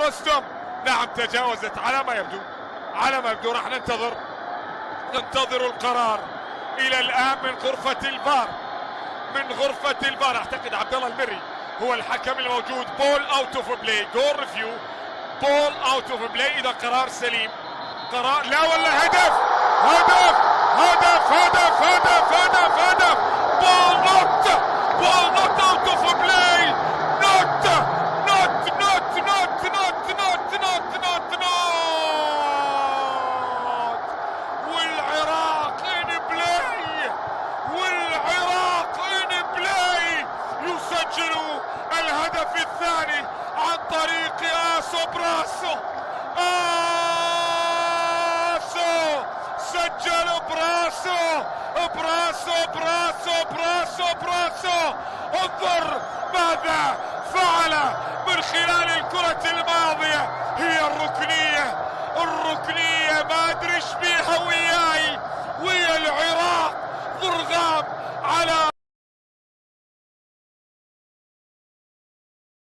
رستم. نعم تجاوزت على ما يبدو، على ما يبدو. راح ننتظر القرار الى الان من غرفة الفار، من غرفة الفار. اعتقد عبد الله المري هو الحكم الموجود. بول اوت اوف بلاي، جول ريفيو، بول اوت اوف بلاي. اذا قرار سليم، قرار لا ولا هدف، هدف هدف هدف هدف هدف هدف. بول نوت، بول نوت اوت اوف بلاي، نوت نوت نوت نوت نوت نوت نوت نوت نوت. والعراق ان بلاي، والعراق ان بلاي يسجل الهدف الثاني عن طريق آسو براسو. آسو سجل براسو براسو براسو براسو براسو. انظر ماذا فعل من خلال الكرة الماضية. هي الركنية، الركنية ما ادري ايش بيها